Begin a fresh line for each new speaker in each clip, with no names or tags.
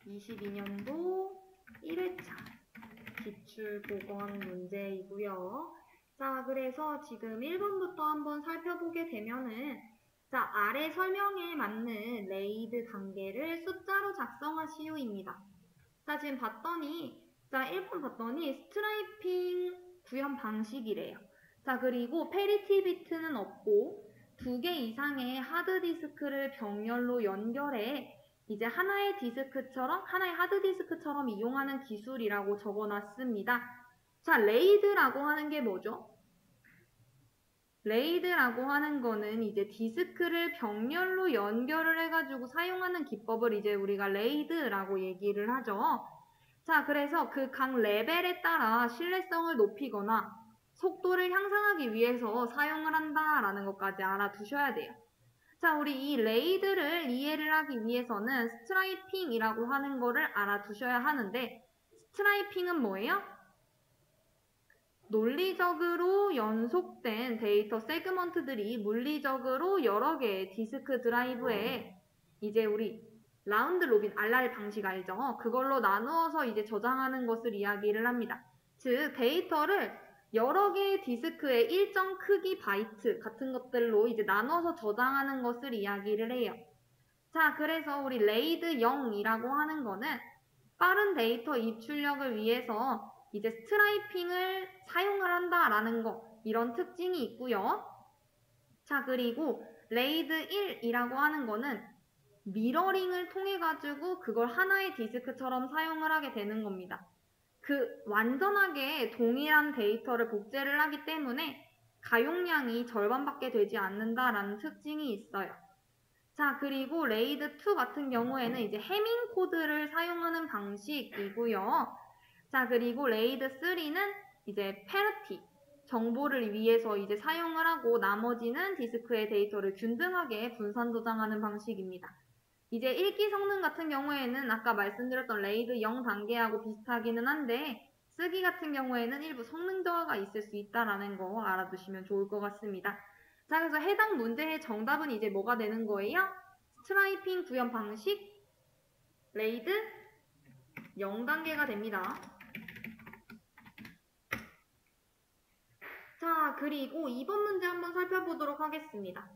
22년도 1회차 기출보건 문제이고요. 자, 그래서 지금 1번부터 한번 살펴보게 되면은 자, 아래 설명에 맞는 레이드 단계를 숫자로 작성하시오입니다. 자, 지금 봤더니 자, 1번 봤더니 스트라이핑 구현 방식이래요. 자, 그리고 페리티 비트는 없고 2개 이상의 하드디스크를 병렬로 연결해 이제 하나의 하드디스크처럼 이용하는 기술이라고 적어놨습니다. 자, 레이드라고 하는 게 뭐죠? 레이드라고 하는 거는 이제 디스크를 병렬로 연결을 해가지고 사용하는 기법을 이제 우리가 레이드라고 얘기를 하죠. 자, 그래서 그 각 레벨에 따라 신뢰성을 높이거나 속도를 향상하기 위해서 사용을 한다라는 것까지 알아두셔야 돼요. 자, 우리 이 레이드를 이해를 하기 위해서는 스트라이핑이라고 하는 거를 알아두셔야 하는데 스트라이핑은 뭐예요? 논리적으로 연속된 데이터 세그먼트들이 물리적으로 여러 개의 디스크 드라이브에 이제 우리 라운드 로빈 RR 방식 알죠? 그걸로 나누어서 이제 저장하는 것을 이야기를 합니다. 즉 데이터를 여러 개의 디스크의 일정 크기 바이트 같은 것들로 이제 나눠서 저장하는 것을 이야기를 해요. 자, 그래서 우리 레이드 0이라고 하는 거는 빠른 데이터 입출력을 위해서 이제 스트라이핑을 사용을 한다라는 거, 이런 특징이 있고요. 자, 그리고 레이드 1이라고 하는 거는 미러링을 통해 가지고 그걸 하나의 디스크처럼 사용을 하게 되는 겁니다. 그 완전하게 동일한 데이터를 복제를 하기 때문에 가용량이 절반밖에 되지 않는다라는 특징이 있어요. 자, 그리고 레이드 2 같은 경우에는 이제 해밍 코드를 사용하는 방식이고요. 자, 그리고 레이드 3는 이제 페르티 정보를 위해서 이제 사용을 하고 나머지는 디스크의 데이터를 균등하게 분산 저장하는 방식입니다. 이제 읽기 성능 같은 경우에는 아까 말씀드렸던 레이드 0 단계하고 비슷하기는 한데 쓰기 같은 경우에는 일부 성능 저하가 있을 수 있다는 거 알아두시면 좋을 것 같습니다. 자, 그래서 해당 문제의 정답은 이제 뭐가 되는 거예요? 스트라이핑 구현 방식 레이드 0단계가 됩니다. 자, 그리고 2번 문제 한번 살펴보도록 하겠습니다.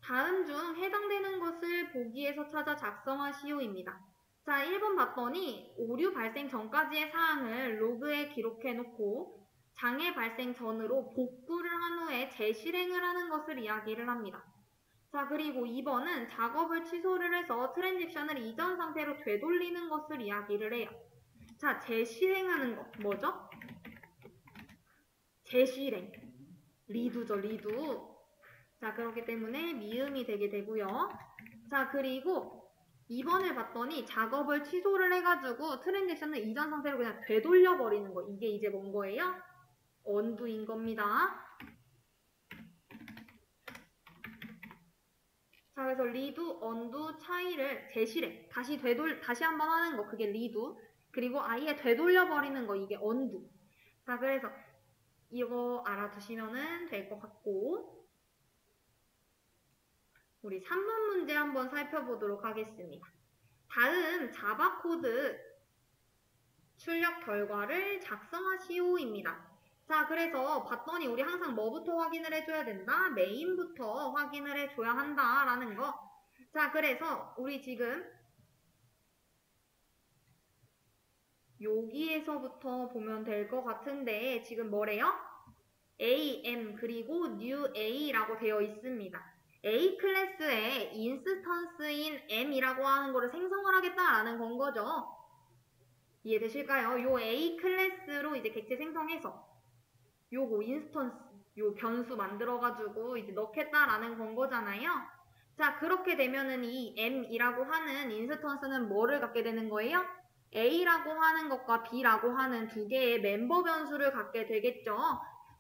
다음 중 해당되는 것을 보기에서 찾아 작성하시오입니다. 자, 1번 봤더니 오류 발생 전까지의 사항을 로그에 기록해 놓고 장애 발생 전으로 복구를 한 후에 재실행을 하는 것을 이야기를 합니다. 자, 그리고 2번은 작업을 취소를 해서 트랜지션을 이전 상태로 되돌리는 것을 이야기를 해요. 자, 재실행하는 것 뭐죠? 재실행. 리두죠, 리두. 자, 그렇기 때문에 미음이 되게 되고요. 자, 그리고 2번을 봤더니 작업을 취소를 해가지고 트랜지션을 이전 상태로 그냥 되돌려버리는 거. 이게 이제 뭔 거예요? 언두인 겁니다. 자, 그래서 리두, 언두 차이를 재실행. 다시 한번 하는 거. 그게 리두. 그리고 아예 되돌려버리는 거. 이게 언두. 자, 그래서 이거 알아두시면 될 것 같고 우리 3번 문제 한번 살펴보도록 하겠습니다. 다음 자바 코드 출력 결과를 작성하시오입니다. 자, 그래서 봤더니 우리 항상 뭐부터 확인을 해줘야 된다? 메인부터 확인을 해줘야 한다라는 거. 자, 그래서 우리 지금 여기에서부터 보면 될 것 같은데 지금 뭐래요? AM 그리고 new A라고 되어 있습니다. A 클래스의 인스턴스인 M이라고 하는 거를 생성을 하겠다라는 건 거죠. 이해되실까요? 요 A 클래스로 이제 객체 생성해서 요거 인스턴스, 요 변수 만들어가지고 이제 넣겠다라는 건 거잖아요. 자, 그렇게 되면은 이 M이라고 하는 인스턴스는 뭐를 갖게 되는 거예요? A라고 하는 것과 B라고 하는 두 개의 멤버 변수를 갖게 되겠죠.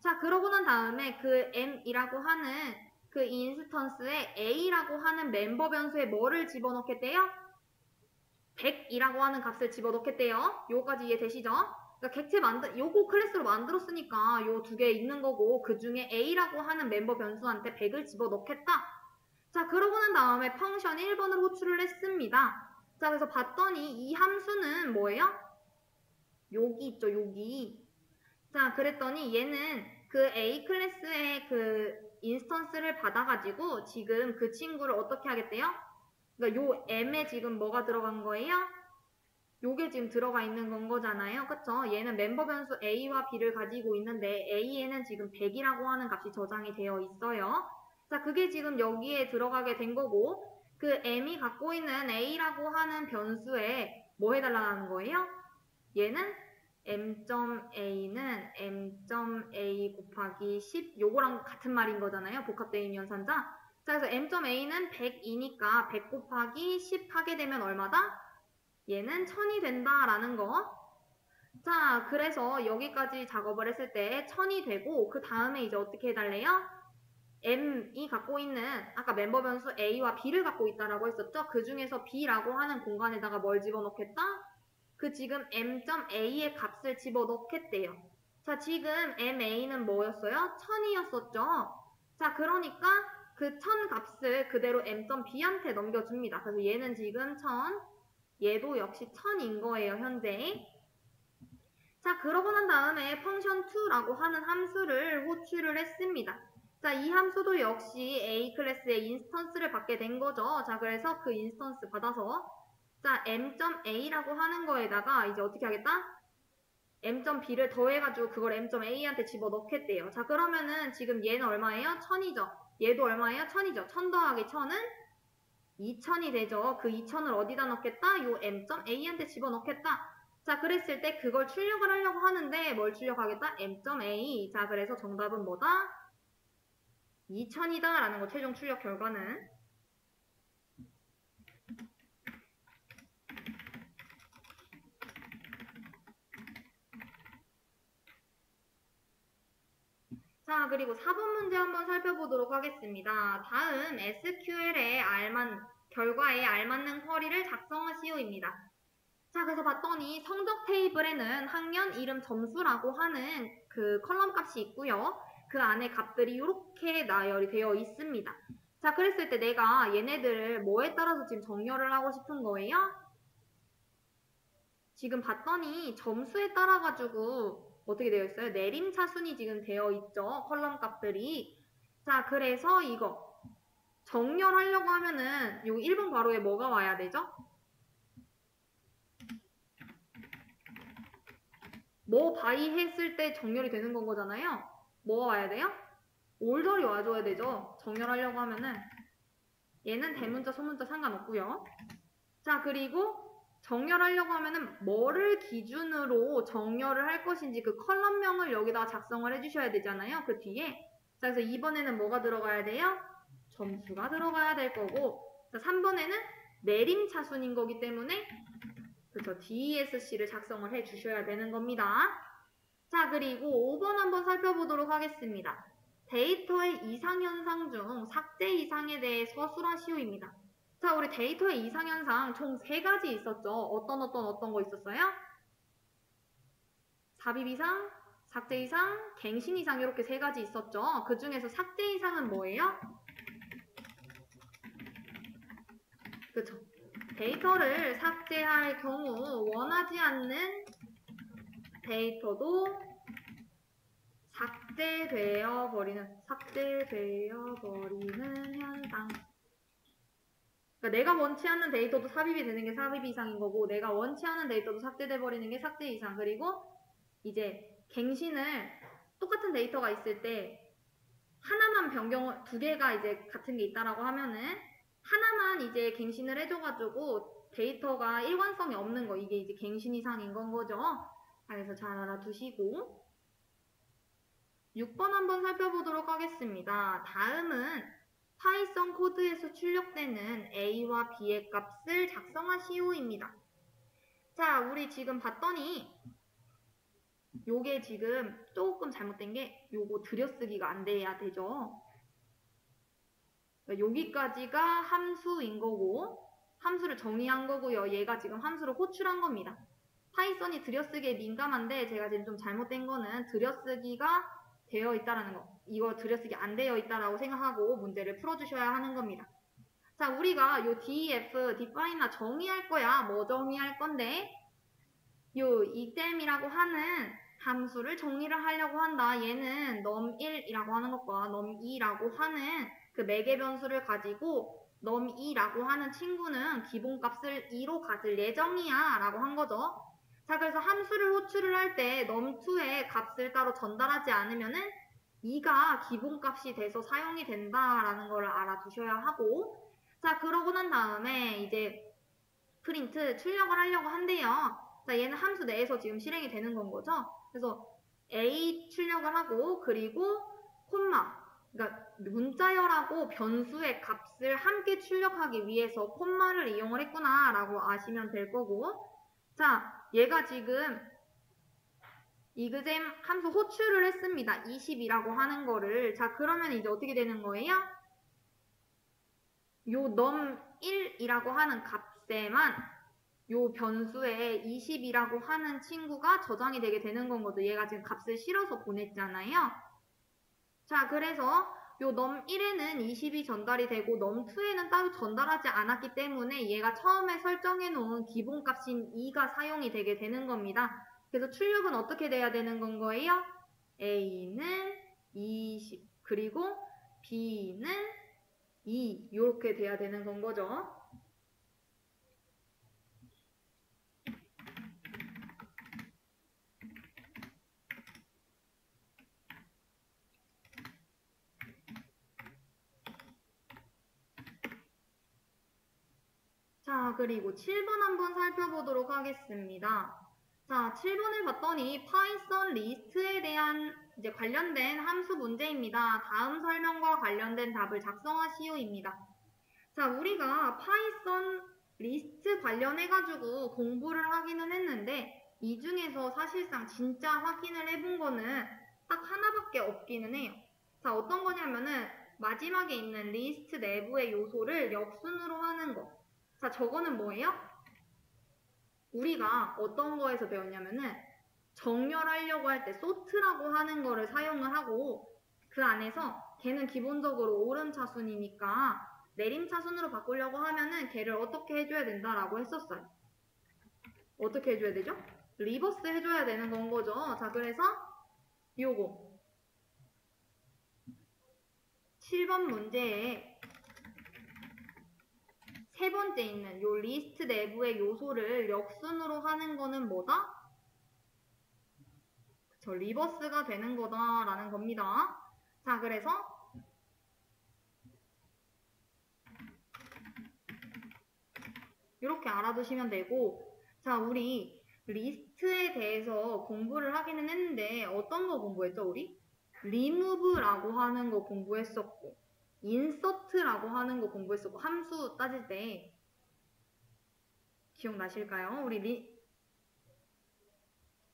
자, 그러고 난 다음에 그 M이라고 하는 그 인스턴스에 A라고 하는 멤버 변수에 뭐를 집어넣겠대요? 100이라고 하는 값을 집어넣겠대요. 요거까지 이해되시죠? 그러니까 요거 클래스로 만들었으니까 요 두 개 있는 거고 그 중에 A라고 하는 멤버 변수한테 100을 집어넣겠다. 자, 그러고 난 다음에 펑션 1번을 호출을 했습니다. 자, 그래서 봤더니 이 함수는 뭐예요? 여기 있죠, 여기. 자, 그랬더니 얘는 그 A 클래스의 그 인스턴스를 받아가지고 지금 그 친구를 어떻게 하겠대요? 그러니까 요 M에 지금 뭐가 들어간 거예요? 요게 지금 들어가 있는 건 거잖아요. 그쵸? 얘는 멤버 변수 A와 B를 가지고 있는데 A에는 지금 100이라고 하는 값이 저장이 되어 있어요. 자, 그게 지금 여기에 들어가게 된 거고 그 M이 갖고 있는 A라고 하는 변수에 뭐 해달라는 거예요? 얘는 M.A는 M.A 곱하기 10 요거랑 같은 말인 거잖아요. 복합대입 연산자. 자, 그래서 M.A는 100이니까 100 곱하기 10 하게 되면 얼마다? 얘는 1000이 된다라는 거. 자, 그래서 여기까지 작업을 했을 때 1000이 되고 그 다음에 이제 어떻게 해달래요? M이 갖고 있는 아까 멤버 변수 A와 B를 갖고 있다라고 했었죠? 그 중에서 B라고 하는 공간에다가 뭘 집어넣겠다? 그 지금 M.A의 값을 집어넣겠대요. 자, 지금 MA는 뭐였어요? 1000이었었죠? 자, 그러니까 그 1000 값을 그대로 M.B한테 넘겨줍니다. 그래서 얘는 지금 1000, 얘도 역시 1000인 거예요, 현재. 자, 그러고 난 다음에 function2라고 하는 함수를 호출을 했습니다. 자, 이 함수도 역시 A 클래스의 인스턴스를 받게 된 거죠. 자, 그래서 그 인스턴스 받아서 자, M.A라고 하는 거에다가 이제 어떻게 하겠다? M.B를 더해가지고 그걸 M.A한테 집어넣겠대요. 자, 그러면은 지금 얘는 얼마예요? 1000이죠. 얘도 얼마예요? 1000이죠. 1000 더하기 1000은 2000이 되죠. 그 2000을 어디다 넣겠다? 요 M.A한테 집어넣겠다. 자, 그랬을 때 그걸 출력을 하려고 하는데 뭘 출력하겠다? M.A. 자, 그래서 정답은 뭐다? 2000이다 라는 거 최종 출력 결과는. 자, 그리고 4번 문제 한번 살펴보도록 하겠습니다. 다음 SQL의 결과에 알맞는 쿼리를 작성하시오입니다. 자, 그래서 봤더니 성적 테이블에는 학년, 이름, 점수라고 하는 그 컬럼 값이 있고요. 그 안에 값들이 이렇게 나열이 되어 있습니다. 자, 그랬을 때 내가 얘네들을 뭐에 따라서 지금 정렬을 하고 싶은 거예요? 지금 봤더니 점수에 따라가지고 어떻게 되어 있어요? 내림차순이 지금 되어 있죠. 컬럼 값들이. 자, 그래서 이거 정렬하려고 하면은 요 1번 괄호에 뭐가 와야 되죠? 뭐 바이 했을 때 정렬이 되는 건 거잖아요. 뭐가 와야 돼요? 올절이 와줘야 되죠. 정렬하려고 하면은 얘는 대문자, 소문자 상관없고요. 자, 그리고 정렬하려고 하면은 뭐를 기준으로 정렬을 할 것인지 그 컬럼명을 여기다가 작성을 해주셔야 되잖아요. 그 뒤에. 자, 그래서 2번에는 뭐가 들어가야 돼요? 점수가 들어가야 될 거고, 자, 3번에는 내림차순인 거기 때문에 그렇죠. DESC를 작성을 해 주셔야 되는 겁니다. 자, 그리고 5번 한번 살펴보도록 하겠습니다. 데이터의 이상현상 중 삭제 이상에 대해 서술하시오입니다. 자, 우리 데이터의 이상현상 총 3가지 있었죠. 어떤 거 있었어요? 삽입 이상, 삭제 이상, 갱신 이상 이렇게 3가지 있었죠. 그 중에서 삭제 이상은 뭐예요? 그쵸. 데이터를 삭제할 경우 원하지 않는 데이터도 삭제되어 버리는 현상. 그러니까 내가 원치 않는 데이터도 삽입이 되는 게 삽입 이상인 거고, 내가 원치 않는 데이터도 삭제돼 버리는 게 삭제 이상. 그리고 이제 갱신을 똑같은 데이터가 있을 때 하나만 두 개가 이제 같은 게 있다라고 하면은 하나만 이제 갱신을 해줘가지고 데이터가 일관성이 없는 거, 이게 이제 갱신 이상인 건 거죠. 그래서 잘 알아두시고 6번 한번 살펴보도록 하겠습니다. 다음은 파이썬 코드에서 출력되는 A와 B의 값을 작성하시오입니다. 자, 우리 지금 봤더니 요게 지금 조금 잘못된 게 요거 들여쓰기가 안 돼야 되죠. 여기까지가 함수인 거고 함수를 정의한 거고요. 얘가 지금 함수를 호출한 겁니다. 파이썬이 들여쓰기에 민감한데 제가 지금 좀 잘못된 거는 들여쓰기가 되어 있다라는 거. 이거 들여쓰기 안 되어 있다라고 생각하고 문제를 풀어주셔야 하는 겁니다. 자, 우리가 요 def, define나 정의할 거야. 뭐 정의할 건데? 요 exam이라고 하는 함수를 정의를 하려고 한다. 얘는 num1이라고 하는 것과 num2라고 하는 그 매개 변수를 가지고 num2라고 하는 친구는 기본값을 2로 가질 예정이야 라고 한 거죠. 자, 그래서 함수를 호출을 할 때 num2의 값을 따로 전달하지 않으면은 2가 기본값이 돼서 사용이 된다라는 걸 알아두셔야 하고, 자, 그러고 난 다음에 이제 프린트 출력을 하려고 한대요. 자, 얘는 함수 내에서 지금 실행이 되는 건 거죠. 그래서 A 출력을 하고, 그리고 콤마, 그러니까 문자열하고 변수의 값을 함께 출력하기 위해서 콤마를 이용을 했구나 라고 아시면 될 거고, 자, 얘가 지금 exam 함수 호출을 했습니다. 20이라고 하는 거를. 자, 그러면 이제 어떻게 되는 거예요? 요 num1이라고 하는 값에만 요 변수에 20이라고 하는 친구가 저장이 되게 되는 건 거죠. 얘가 지금 값을 실어서 보냈잖아요. 자, 그래서 요 num1에는 20이 전달이 되고 num2에는 따로 전달하지 않았기 때문에 얘가 처음에 설정해 놓은 기본값인 2가 사용이 되게 되는 겁니다. 그래서 출력은 어떻게 돼야 되는 건 거예요? A는 20, 그리고 B는 2, 이렇게 돼야 되는 건 거죠. 자, 그리고 7번 한번 살펴보도록 하겠습니다. 자, 7번을 봤더니 파이썬 리스트에 대한 이제 관련된 함수 문제입니다. 다음 설명과 관련된 답을 작성하시오입니다. 자, 우리가 파이썬 리스트 관련해가지고 공부를 하기는 했는데 이 중에서 사실상 진짜 확인을 해본 거는 딱 하나밖에 없기는 해요. 자, 어떤 거냐면은 마지막에 있는 리스트 내부의 요소를 역순으로 하는 거. 자, 저거는 뭐예요? 우리가 어떤 거에서 배웠냐면은 정렬하려고 할 때 sort라고 하는 거를 사용을 하고 그 안에서 걔는 기본적으로 오름차순이니까 내림차순으로 바꾸려고 하면은 걔를 어떻게 해줘야 된다라고 했었어요. 어떻게 해줘야 되죠? 리버스 해줘야 되는 건 거죠. 자, 그래서 요거 7번 문제에 세 번째 있는 요 리스트 내부의 요소를 역순으로 하는 거는 뭐다? 그쵸, 리버스가 되는 거다라는 겁니다. 자, 그래서 이렇게 알아두시면 되고, 자, 우리 리스트에 대해서 공부를 하기는 했는데 어떤 거 공부했죠, 우리? remove라고 하는 거 공부했었고, insert라고 하는 거 공부했었고, 함수 따질 때 기억나실까요? 우리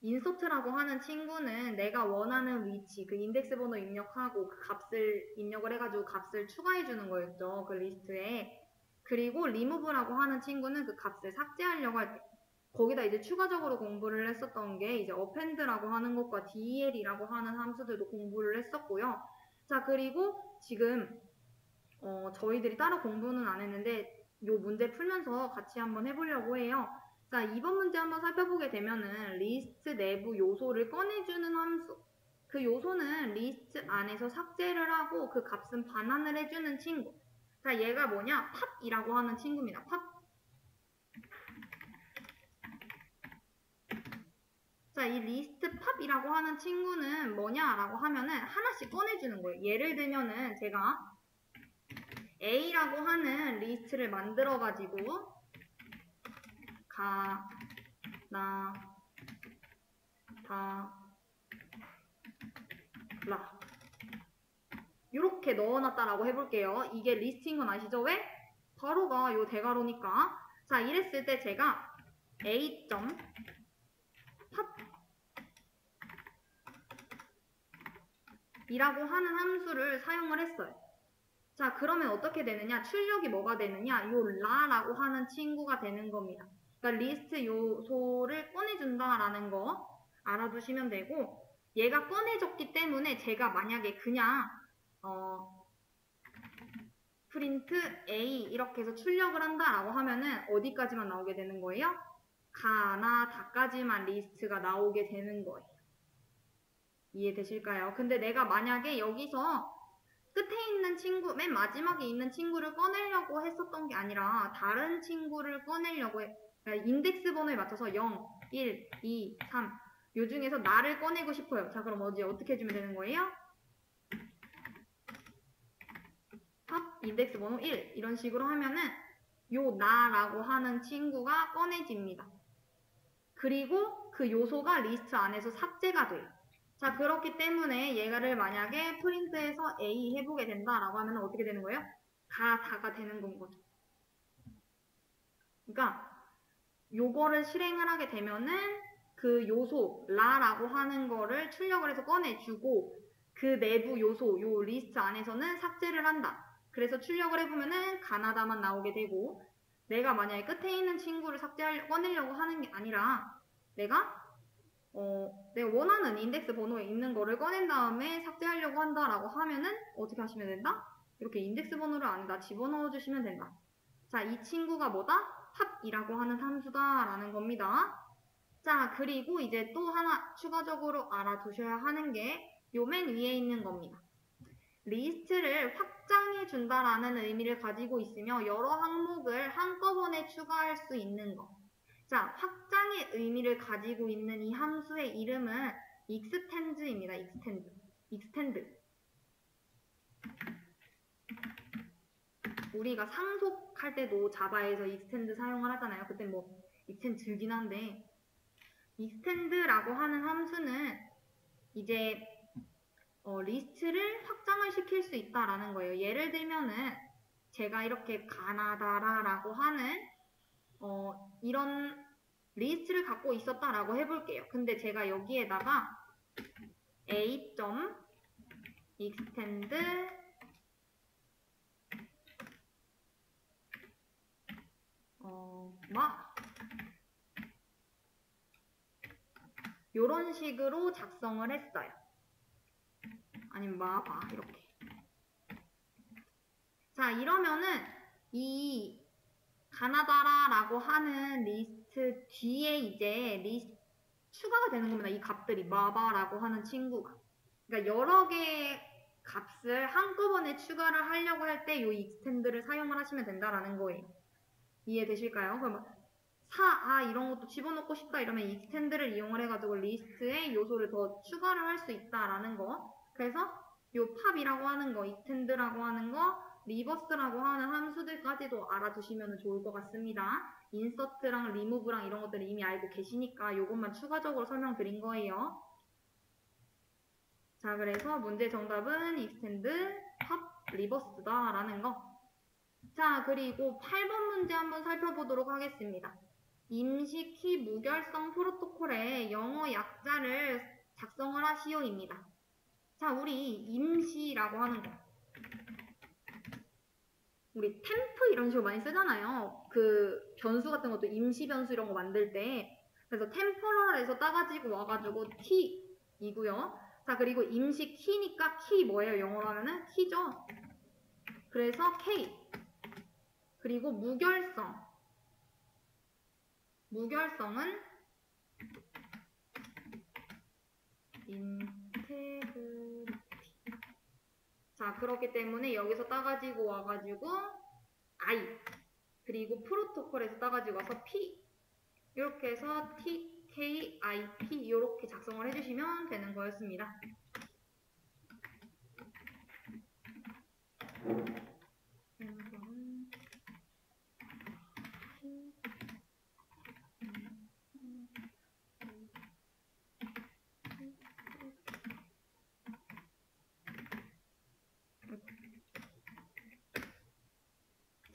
인서트라고 하는 친구는 내가 원하는 위치, 그 인덱스 번호 입력하고 그 값을 입력을 해가지고 값을 추가해 주는 거였죠. 그 리스트에. 그리고 remove라고 하는 친구는 그 값을 삭제하려고 할 때 거기다 이제 추가적으로 공부를 했었던 게 이제 append라고 하는 것과 del이라고 하는 함수들도 공부를 했었고요. 자, 그리고 지금 저희들이 따로 공부는 안 했는데 요 문제 풀면서 같이 한번 해보려고 해요. 자, 2번 문제 한번 살펴보게 되면은 리스트 내부 요소를 꺼내주는 함수. 그 요소는 리스트 안에서 삭제를 하고 그 값은 반환을 해주는 친구. 자, 얘가 뭐냐? 팝이라고 하는 친구입니다. 팝. 자, 이 리스트 팝이라고 하는 친구는 뭐냐라고 하면은 하나씩 꺼내주는 거예요. 예를 들면은 제가 A라고 하는 리스트를 만들어가지고 가, 나, 다, 라 이렇게 넣어놨다라고 해볼게요. 이게 리스트인 건 아시죠? 왜? 가로가 요 대가로니까. 자, 이랬을 때 제가 A. 팝 이라고 하는 함수를 사용을 했어요. 자, 그러면 어떻게 되느냐? 출력이 뭐가 되느냐? 요 라라고 하는 친구가 되는 겁니다. 그러니까 리스트 요소를 꺼내준다라는 거 알아두시면 되고, 얘가 꺼내줬기 때문에 제가 만약에 그냥 프린트 A 이렇게 해서 출력을 한다라고 하면은 어디까지만 나오게 되는 거예요? 가나 다까지만 리스트가 나오게 되는 거예요. 이해되실까요? 근데 내가 만약에 여기서 끝에 있는 친구, 맨 마지막에 있는 친구를 꺼내려고 했었던 게 아니라 다른 친구를 꺼내려고 그러니까 인덱스 번호에 맞춰서 0, 1, 2, 3 요 중에서 나를 꺼내고 싶어요. 자, 그럼 어떻게 해주면 되는 거예요? 탑 인덱스 번호 1 이런 식으로 하면은 요 나라고 하는 친구가 꺼내집니다. 그리고 그 요소가 리스트 안에서 삭제가 돼요. 자, 그렇기 때문에 얘를 만약에 프린트해서 A 해보게 된다라고 하면 어떻게 되는 거예요? 다가 되는 건 거죠. 그러니까 요거를 실행을 하게 되면은 그 요소 라라고 하는 거를 출력을 해서 꺼내주고 그 내부 요소 요 리스트 안에서는 삭제를 한다. 그래서 출력을 해보면은 가나다만 나오게 되고 내가 만약에 끝에 있는 친구를 꺼내려고 하는 게 아니라 내가 원하는 인덱스 번호에 있는 거를 꺼낸 다음에 삭제하려고 한다라고 하면은 어떻게 하시면 된다? 이렇게 인덱스 번호를 안에다 집어넣어 주시면 된다. 자, 이 친구가 뭐다? 팝이라고 하는 함수다라는 겁니다. 자, 그리고 이제 또 하나 추가적으로 알아두셔야 하는 게 요 맨 위에 있는 겁니다. 리스트를 확장해 준다라는 의미를 가지고 있으며 여러 항목을 한꺼번에 추가할 수 있는 거. 자, 확장의 의미를 가지고 있는 이 함수의 이름은 extend입니다. extend. 우리가 상속할 때도 자바에서 extend 사용을 하잖아요. 그때 뭐 extend 들긴 한데 extend라고 하는 함수는 이제 리스트를 확장을 시킬 수 있다라는 거예요. 예를 들면은 제가 이렇게 가나다라라고 하는 이런 리스트를 갖고 있었다라고 해볼게요. 근데 제가 여기에다가 a.extend 요런 식으로 작성을 했어요. 아니면 봐 이렇게. 자, 이러면은 이 가나다라라고 하는 리스트 뒤에 이제 추가가 되는 겁니다. 이 값들이 마바라고 하는 친구가. 그러니까 여러 개의 값을 한꺼번에 추가를 하려고 할 때 이 extend를 사용을 하시면 된다라는 거예요. 이해되실까요? 그럼 이런 것도 집어넣고 싶다 이러면 extend를 이용을 해가지고 리스트에 요소를 더 추가를 할 수 있다라는 거. 그래서 요 팝이라고 하는 거, extend라고 하는 거, 리버스라고 하는 함수들까지도 알아두시면 좋을 것 같습니다. 인서트랑 리무브랑 이런 것들을 이미 알고 계시니까 요것만 추가적으로 설명드린 거예요. 자, 그래서 문제 정답은 extend, 팝, 리버스다 라는 거. 자, 그리고 8번 문제 한번 살펴보도록 하겠습니다. 임시 키 무결성 프로토콜의 영어 약자를 작성을 하시오입니다. 자, 우리 임시라고 하는 거. 우리 템프 이런 식으로 많이 쓰잖아요. 그 변수 같은 것도 임시 변수 이런 거 만들 때. 그래서 템퍼럴에서 따가지고 와가지고 t이고요. 자, 그리고 임시 키니까 키 뭐예요? 영어로 하면은 키죠. 그래서 k. 그리고 무결성은 인테그리티. 자, 그렇기 때문에 여기서 따가지고 와가지고 I 그리고 프로토콜에서 따가지고 와서 P 이렇게 해서 TKIP 이렇게 작성을 해주시면 되는 거였습니다.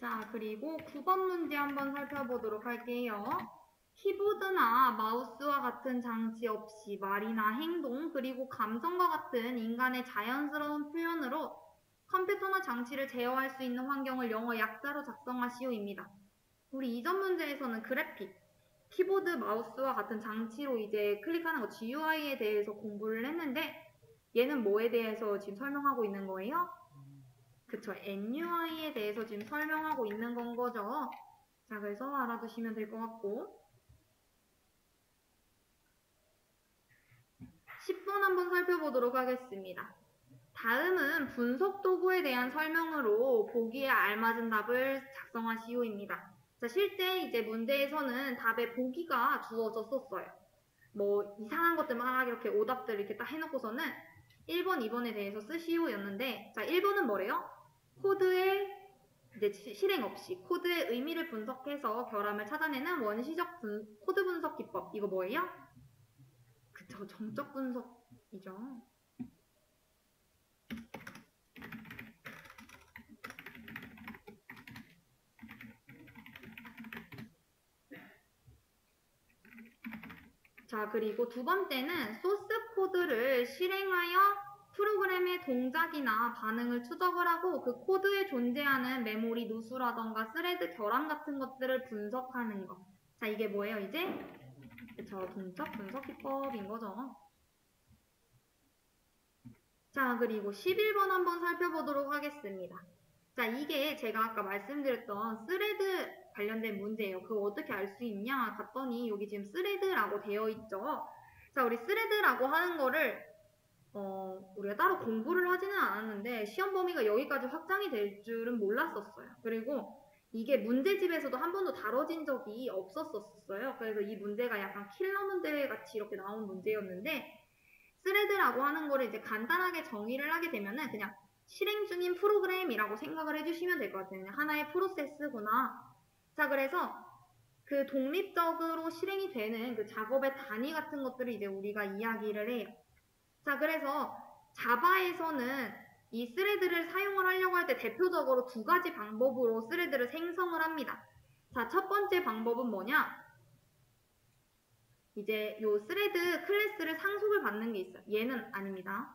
자, 그리고 9번 문제 한번 살펴보도록 할게요. 키보드나 마우스와 같은 장치 없이 말이나 행동, 그리고 감성과 같은 인간의 자연스러운 표현으로 컴퓨터나 장치를 제어할 수 있는 환경을 영어 약자로 작성하시오입니다. 우리 이전 문제에서는 그래픽, 키보드, 마우스와 같은 장치로 이제 클릭하는 거 GUI에 대해서 공부를 했는데 얘는 뭐에 대해서 지금 설명하고 있는 거예요? 그쵸. NUI에 대해서 지금 설명하고 있는 건 거죠. 자, 그래서 알아두시면 될 것 같고. 10번 한번 살펴보도록 하겠습니다. 다음은 분석 도구에 대한 설명으로 보기에 알맞은 답을 작성하시오입니다. 자, 실제 이제 문제에서는 답에 보기가 주어졌었어요. 뭐 이상한 것들 막 이렇게 오답들 이렇게 딱 해놓고서는 1번, 2번에 대해서 쓰시오였는데, 자, 1번은 뭐래요? 코드의 이제 실행 없이 코드의 의미를 분석해서 결함을 찾아내는 원시적 코드 분석 기법. 이거 뭐예요? 그쵸, 정적 분석이죠. 자, 그리고 두 번째는 소스 코드를 실행하여 프로그램의 동작이나 반응을 추적을 하고 그 코드에 존재하는 메모리 누수라던가 스레드 결함 같은 것들을 분석하는 것. 자, 이게 뭐예요, 이제? 그쵸, 동적 분석 기법인 거죠. 자, 그리고 11번 한번 살펴보도록 하겠습니다. 자, 이게 제가 아까 말씀드렸던 스레드 관련된 문제예요. 그거 어떻게 알 수 있냐 봤더니 여기 지금 스레드라고 되어 있죠. 자, 우리 스레드라고 하는 거를 우리가 따로 공부를 하지는 않았는데 시험 범위가 여기까지 확장이 될 줄은 몰랐었어요. 그리고 이게 문제집에서도 한 번도 다뤄진 적이 없었어요. 그래서 이 문제가 약간 킬러 문제 같이 이렇게 나온 문제였는데 스레드라고 하는 거를 이제 간단하게 정의를 하게 되면은 그냥 실행 중인 프로그램이라고 생각을 해주시면 될 것 같아요. 하나의 프로세스구나. 자, 그래서 그 독립적으로 실행이 되는 그 작업의 단위 같은 것들을 이제 우리가 이야기를 해요. 자, 그래서 자바에서는 이 스레드를 사용을 하려고 할 때 대표적으로 두 가지 방법으로 스레드를 생성을 합니다. 자, 첫 번째 방법은 뭐냐? 이제 요 스레드 클래스를 상속을 받는 게 있어요. 얘는 아닙니다.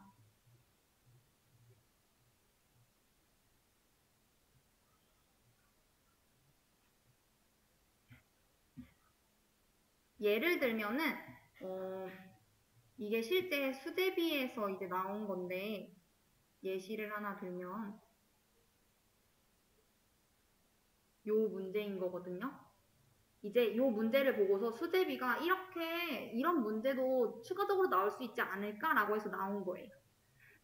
예를 들면은 이게 실제 수제비에서 이제 나온 건데 예시를 하나 들면 요 문제인 거거든요. 이제 요 문제를 보고서 수제비가 이런 문제도 추가적으로 나올 수 있지 않을까라고 해서 나온 거예요.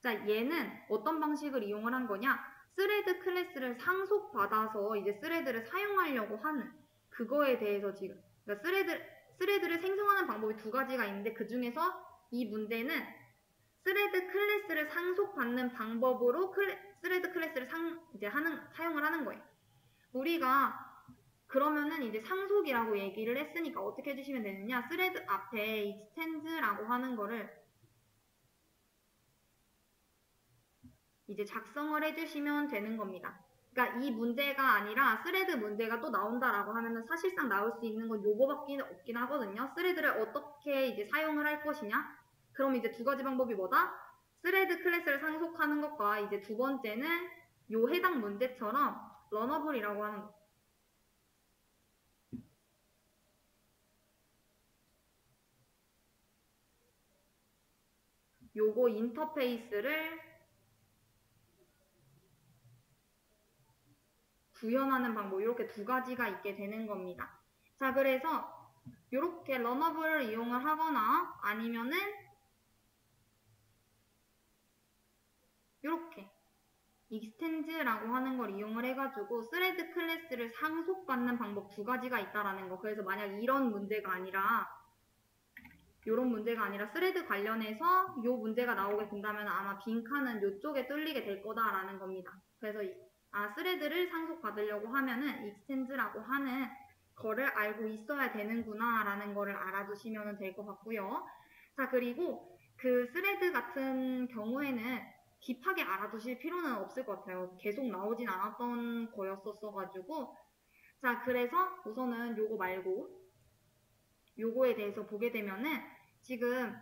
자, 얘는 어떤 방식을 이용을 한 거냐? 스레드 클래스를 상속받아서 이제 스레드를 사용하려고 하는 그거에 대해서 지금 그러니까 스레드를 생성하는 방법이 두 가지가 있는데 그 중에서 이 문제는 스레드 클래스를 상속받는 방법으로 스레드 클래스를 사용을 하는 거예요. 우리가 그러면은 이제 상속이라고 얘기를 했으니까 어떻게 해주시면 되느냐? 스레드 앞에 extend라고 하는 거를 이제 작성을 해주시면 되는 겁니다. 그러니까 이 문제가 아니라 스레드 문제가 또 나온다라고 하면은 사실상 나올 수 있는 건 요거밖에 없긴 하거든요. 스레드를 어떻게 이제 사용을 할 것이냐? 그럼 이제 두 가지 방법이 뭐다? 스레드 클래스를 상속하는 것과 이제 두 번째는 요 해당 문제처럼 러너블이라고 하는 거. 요거 인터페이스를 구현하는 방법 이렇게 두 가지가 있게 되는 겁니다. 자, 그래서 이렇게 러너블을 이용을 하거나 아니면은 이렇게 extend라고 하는 걸 이용을 해가지고 스레드 클래스를 상속받는 방법 두 가지가 있다라는 거. 그래서 만약 이런 문제가 아니라 스레드 관련해서 이 문제가 나오게 된다면 아마 빈칸은 이쪽에 뚫리게 될 거다라는 겁니다. 그래서 스레드를 상속받으려고 하면은 extend라고 하는 거를 알고 있어야 되는구나 라는 거를 알아두시면 될 것 같고요. 자, 그리고 그 스레드 같은 경우에는 딥하게 알아두실 필요는 없을 것 같아요. 계속 나오진 않았던 거였었어가지고. 자, 그래서 우선은 요거 말고 요거에 대해서 보게 되면은 지금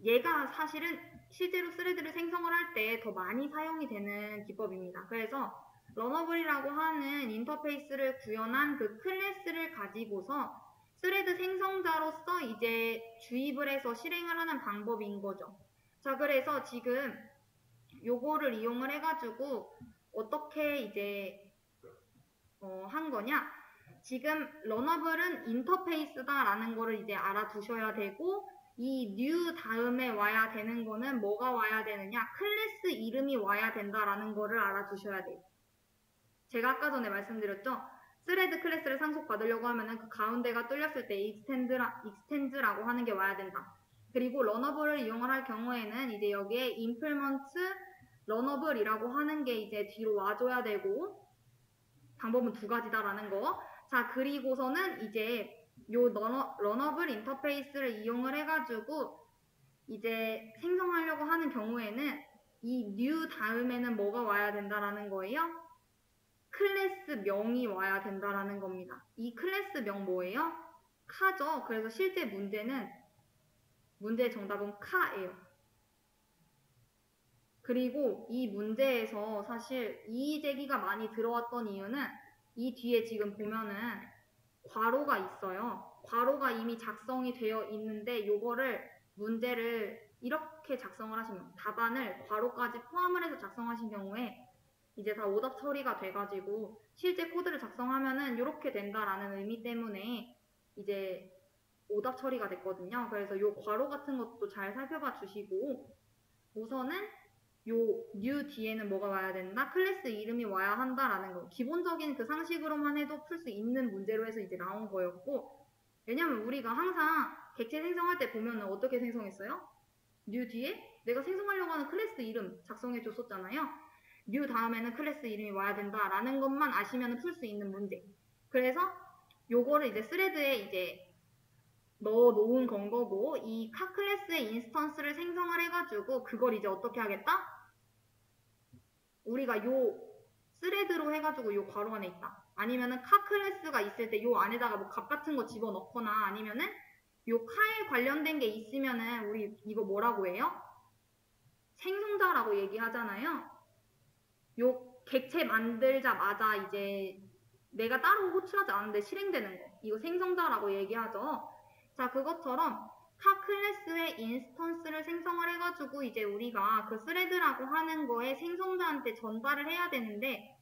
얘가 사실은 실제로 스레드를 생성을 할 때 더 많이 사용이 되는 기법입니다. 그래서 러너블이라고 하는 인터페이스를 구현한 그 클래스를 가지고서 스레드 생성자로서 이제 주입을 해서 실행을 하는 방법인 거죠. 자, 그래서 지금 요거를 이용을 해가지고 어떻게 이제 한 거냐? 지금 러너블은 인터페이스다라는 거를 이제 알아두셔야 되고, 이 new 다음에 와야 되는 거는 뭐가 와야 되느냐? 클래스 이름이 와야 된다라는 거를 알아두셔야 돼요. 제가 아까 전에 말씀드렸죠? 스레드 클래스를 상속받으려고 하면은 그 가운데가 뚫렸을 때 extend라고 하는 게 와야 된다. 그리고 러너블을 이용을 할 경우에는 이제 여기에 implement 러너블이라고 하는 게 이제 뒤로 와줘야 되고, 방법은 두 가지다라는 거. 자, 그리고서는 이제 요 러너블 인터페이스를 이용을 해가지고 이제 생성하려고 하는 경우에는 이 new 다음에는 뭐가 와야 된다라는 거예요? 클래스 명이 와야 된다라는 겁니다. 이 클래스 명 뭐예요? 카죠. 그래서 실제 문제의 정답은 카예요. 그리고 이 문제에서 사실 이의 제기가 많이 들어왔던 이유는 이 뒤에 지금 보면은 괄호가 있어요. 괄호가 이미 작성이 되어 있는데 요거를 문제를 이렇게 작성을 하시면 답안을 괄호까지 포함을 해서 작성하신 경우에 이제 다 오답 처리가 돼가지고 실제 코드를 작성하면은 이렇게 된다라는 의미 때문에 이제 오답 처리가 됐거든요. 그래서 요 괄호 같은 것도 잘 살펴봐 주시고 우선은 요 new 뒤에는 뭐가 와야 된다? 클래스 이름이 와야 한다라는 거. 기본적인 그 상식으로만 해도 풀 수 있는 문제로 해서 이제 나온 거였고, 왜냐면 우리가 항상 객체 생성할 때 보면은 어떻게 생성했어요? new 뒤에 내가 생성하려고 하는 클래스 이름 작성해 줬었잖아요. new 다음에는 클래스 이름이 와야 된다라는 것만 아시면 풀 수 있는 문제. 그래서 요거를 이제 스레드에 이제 넣어 놓은 건 거고, 이 카 클래스의 인스턴스를 생성을 해가지고 그걸 이제 어떻게 하겠다? 우리가 요 스레드로 해가지고 요 괄호 안에 있다. 아니면은 카 클래스가 있을 때 요 안에다가 뭐 값 같은 거 집어넣거나 아니면은 요 카에 관련된 게 있으면은 우리 이거 뭐라고 해요? 생성자라고 얘기하잖아요. 요 객체 만들자마자 이제 내가 따로 호출하지 않은데 실행되는 거. 이거 생성자라고 얘기하죠. 자, 그것처럼 카 클래스의 인스턴스를 생성을 해가지고 이제 우리가 그 스레드라고 하는 거에 생성자한테 전달을 해야 되는데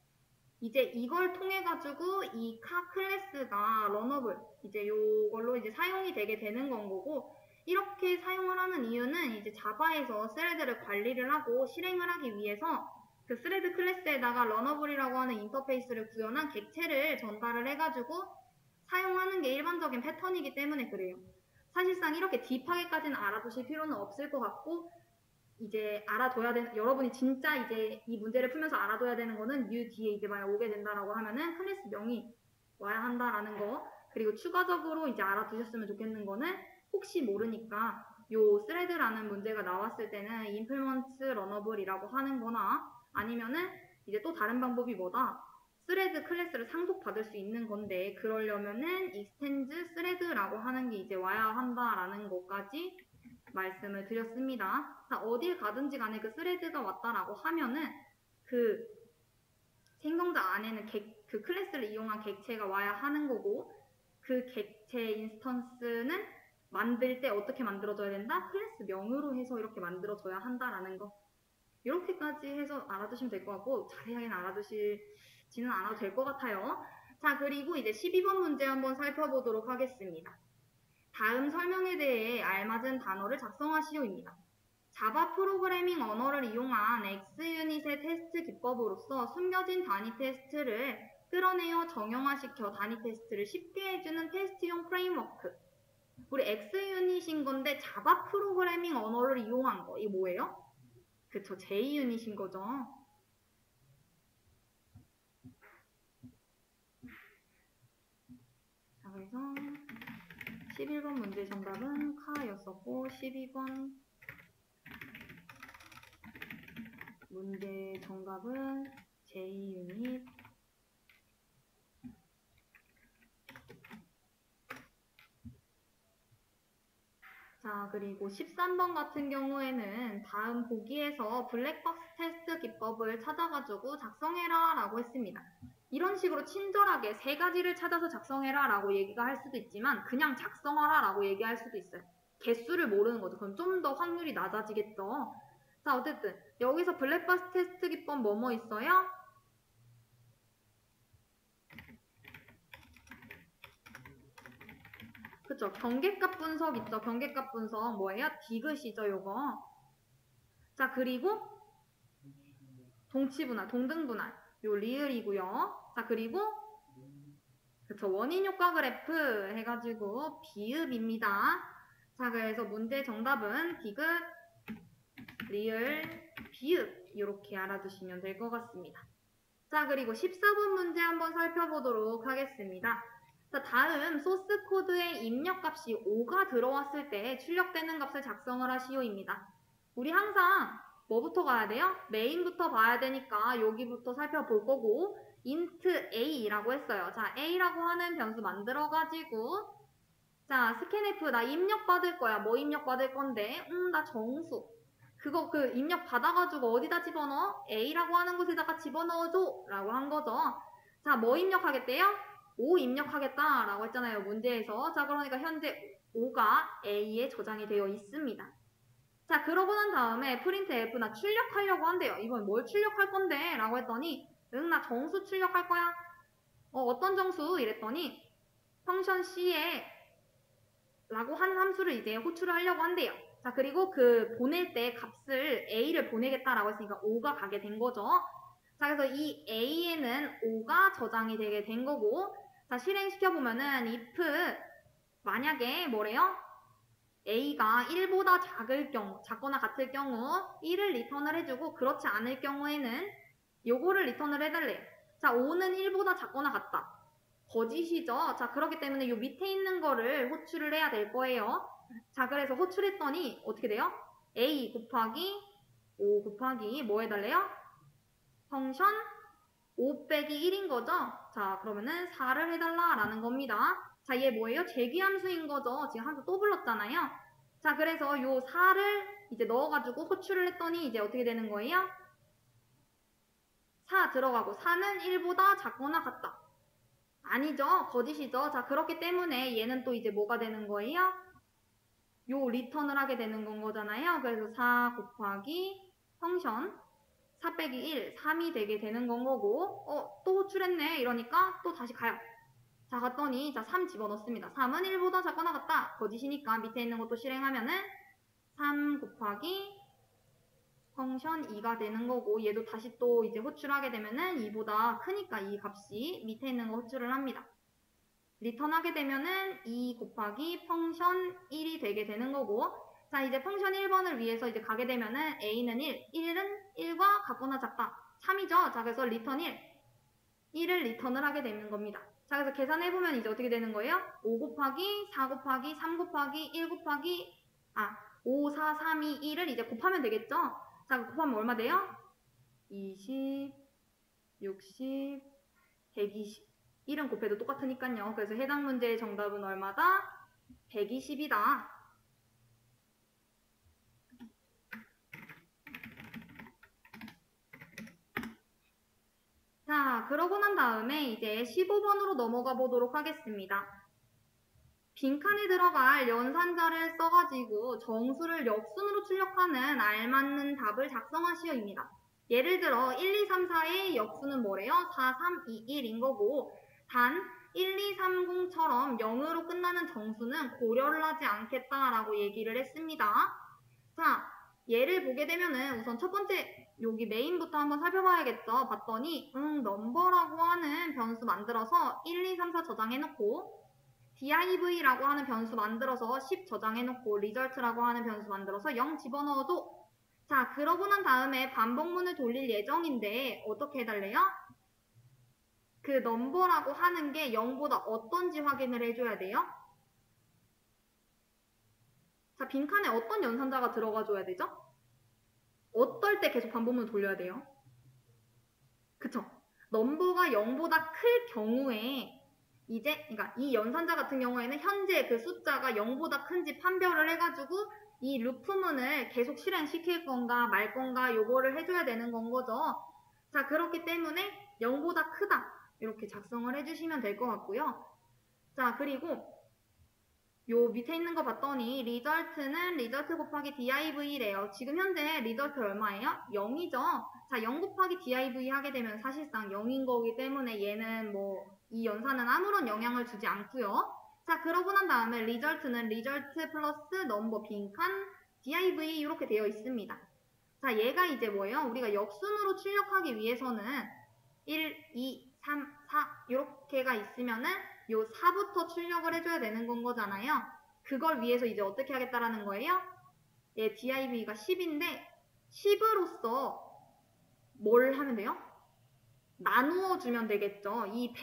이제 이걸 통해 가지고 이 카 클래스가 러너블 이제 요걸로 이제 사용이 되게 되는 건 거고, 이렇게 사용을 하는 이유는 이제 자바에서 스레드를 관리를 하고 실행을 하기 위해서 그 스레드 클래스에다가 러너블이라고 하는 인터페이스를 구현한 객체를 전달을 해가지고 사용하는 게 일반적인 패턴이기 때문에 그래요. 사실상 이렇게 딥하게까지는 알아두실 필요는 없을 것 같고, 이제 알아둬야 되는, 여러분이 진짜 이제 이 문제를 풀면서 알아둬야 되는 거는 new 뒤에 이제 만약 오게 된다라고 하면은 클래스 명이 와야 한다라는 거. 그리고 추가적으로 이제 알아두셨으면 좋겠는 거는 혹시 모르니까 요 스레드라는 문제가 나왔을 때는 implement runnable이라고 하는 거나 아니면은 이제 또 다른 방법이 뭐다? 스레드 클래스를 상속받을 수 있는 건데 그러려면은 extend thread라고 하는 게 이제 와야 한다라는 것까지 말씀을 드렸습니다. 자, 어딜 가든지 간에 그 스레드가 왔다라고 하면은 그 생성자 안에는 그 클래스를 이용한 객체가 와야 하는 거고, 그 객체 인스턴스는 만들 때 어떻게 만들어져야 된다? 클래스 명으로 해서 이렇게 만들어져야 한다라는 거. 이렇게까지 해서 알아두시면 될 것 같고, 자세하게는 알아두시지는 않아도 될 것 같아요. 자, 그리고 이제 12번 문제 한번 살펴보도록 하겠습니다. 다음 설명에 대해 알맞은 단어를 작성하시오입니다. 자바 프로그래밍 언어를 이용한 X유닛의 테스트 기법으로서 숨겨진 단위 테스트를 끌어내어 정형화시켜 단위 테스트를 쉽게 해주는 테스트용 프레임워크. 우리 X유닛인 건데 자바 프로그래밍 언어를 이용한 거. 이게 뭐예요? 그쵸, J유닛인 거죠. 자, 그래서 11번 문제 정답은 카였었고 12번 문제 정답은 J유닛. 자, 그리고 13번 같은 경우에는 다음 보기에서 블랙박스 테스트 기법을 찾아가지고 작성해라 라고 했습니다. 이런 식으로 친절하게 세 가지를 찾아서 작성해라 라고 얘기가 할 수도 있지만 그냥 작성하라 라고 얘기할 수도 있어요. 개수를 모르는 거죠. 그럼 좀 더 확률이 낮아지겠죠. 자, 어쨌든 여기서 블랙박스 테스트 기법 뭐뭐 있어요? 그쵸? 경계값 분석 있죠? 경계값 분석 뭐예요? 디귿이죠, 요거. 자, 그리고 동치분할, 동등분할. 요 리을이고요. 자, 그리고 그쵸? 원인 효과 그래프 해가지고 비읍입니다. 자, 그래서 문제 정답은 디귿, 리을, 비읍 이렇게 알아두시면 될 것 같습니다. 자, 그리고 14번 문제 한번 살펴보도록 하겠습니다. 자, 다음 소스 코드에 입력값이 5가 들어왔을 때 출력되는 값을 작성을 하시오입니다. 우리 항상 뭐부터 가야 돼요? 메인부터 봐야 되니까 여기부터 살펴볼 거고 int a라고 했어요. 자, a라고 하는 변수 만들어가지고 자, 스캔F 나 입력 받을 거야. 뭐 입력 받을 건데? 나 정수. 그거 그 입력 받아가지고 어디다 집어넣어? A라고 하는 곳에다가 집어넣어줘 라고 한 거죠. 자, 뭐 입력하겠대요? 5 입력하겠다 라고 했잖아요, 문제에서. 자, 그러니까 현재 5가 A에 저장이 되어 있습니다. 자, 그러고 난 다음에 printf 나 출력하려고 한대요. 이번 뭘 출력할 건데? 라고 했더니 나 정수 출력할 거야. 어떤 정수? 이랬더니 펑션 C에 라고 하는 함수를 이제 호출을 하려고 한대요. 자, 그리고 그 보낼 때 값을 A를 보내겠다라고 했으니까 5가 가게 된 거죠. 자, 그래서 이 A에는 5가 저장이 되게 된 거고, 자, 실행시켜보면은 if 만약에 뭐래요? A가 1보다 작을 경우, 작거나 같을 경우 1을 리턴을 해주고 그렇지 않을 경우에는 요거를 리턴을 해달래요. 자, 5는 1보다 작거나 같다. 거짓이죠. 자, 그렇기 때문에 요 밑에 있는 거를 호출을 해야 될 거예요. 자, 그래서 호출했더니 어떻게 돼요? a 곱하기 5 곱하기 뭐 해달래요? 펑션 5 빼기 1인 거죠? 자, 그러면은 4를 해달라라는 겁니다. 자, 얘 뭐예요? 재귀함수인 거죠. 지금 함수 또 불렀잖아요. 자, 그래서 요 4를 이제 넣어가지고 호출을 했더니 이제 어떻게 되는 거예요? 4 들어가고 4는 1보다 작거나 같다. 아니죠. 거짓이죠. 자, 그렇기 때문에 얘는 또 이제 뭐가 되는 거예요? 요 리턴을 하게 되는 건 거잖아요. 그래서 4 곱하기 펑션 4 빼기 1, 3이 되게 되는 건 거고 또 호출했네. 이러니까 또 다시 가요. 자, 갔더니 자, 3 집어넣습니다. 3은 1보다 작거나 같다. 거짓이니까 밑에 있는 것도 실행하면은 3 곱하기 펑션 2가 되는 거고 얘도 다시 또 이제 호출하게 되면은 2보다 크니까 이 값이 밑에 있는 거 호출을 합니다. 리턴하게 되면은 2 곱하기 펑션 1이 되게 되는 거고 자 이제 펑션 1번을 위해서 이제 가게 되면은 a는 1, 1은 1과 같거나 작다. 3이죠. 자 그래서 리턴 1, 1을 리턴을 하게 되는 겁니다. 자 그래서 계산해보면 이제 어떻게 되는 거예요? 5 곱하기 4 곱하기 3 곱하기 1 곱하기 5, 4, 3, 2, 1을 이제 곱하면 되겠죠? 자 곱하면 얼마 돼요? 20, 60, 120 1은 곱해도 똑같으니까요. 그래서 해당 문제의 정답은 얼마다? 120이다. 자, 그러고 난 다음에 이제 15번으로 넘어가 보도록 하겠습니다. 빈칸에 들어갈 연산자를 써가지고 정수를 역순으로 출력하는 알맞는 답을 작성하시오입니다. 예를 들어 1, 2, 3, 4의 역수는 뭐래요? 4, 3, 2, 1인 거고 단 1, 2, 3, 0처럼 0으로 끝나는 정수는 고려를 하지 않겠다라고 얘기를 했습니다. 자, 얘를 보게 되면은 우선 첫 번째 여기 메인부터 한번 살펴봐야겠죠. 봤더니 넘버라고 하는 변수 만들어서 1, 2, 3, 4 저장해놓고 div라고 하는 변수 만들어서 10 저장해놓고 result라고 하는 변수 만들어서 0 집어넣어줘. 자, 그러고 난 다음에 반복문을 돌릴 예정인데 어떻게 해달래요? 그 넘버라고 하는 게 0보다 어떤지 확인을 해줘야 돼요. 자, 빈칸에 어떤 연산자가 들어가줘야 되죠? 어떨 때 계속 반복문을 돌려야 돼요? 그쵸? 넘버가 0보다 클 경우에 이제 그러니까 이 연산자 같은 경우에는 현재 그 숫자가 0보다 큰지 판별을 해가지고 이 루프문을 계속 실행시킬 건가 말 건가 요거를 해줘야 되는 건 거죠. 자 그렇기 때문에 0보다 크다 이렇게 작성을 해주시면 될 것 같고요. 자 그리고 요 밑에 있는 거 봤더니 result는 result 곱하기 div래요. 지금 현재 result 얼마예요? 0이죠. 자, 0 곱하기 div 하게 되면 사실상 0인 거기 때문에 얘는 뭐 이 연산은 아무런 영향을 주지 않고요. 자, 그러고 난 다음에 result는 result 플러스 넘버 빈칸 div 이렇게 되어 있습니다. 자, 얘가 이제 뭐예요? 우리가 역순으로 출력하기 위해서는 1, 2, 3, 4 이렇게가 있으면은 요 4부터 출력을 해줘야 되는 건 거잖아요. 그걸 위해서 이제 어떻게 하겠다라는 거예요? 얘 div가 10인데 10으로써 뭘 하면 돼요? 나누어 주면 되겠죠. 이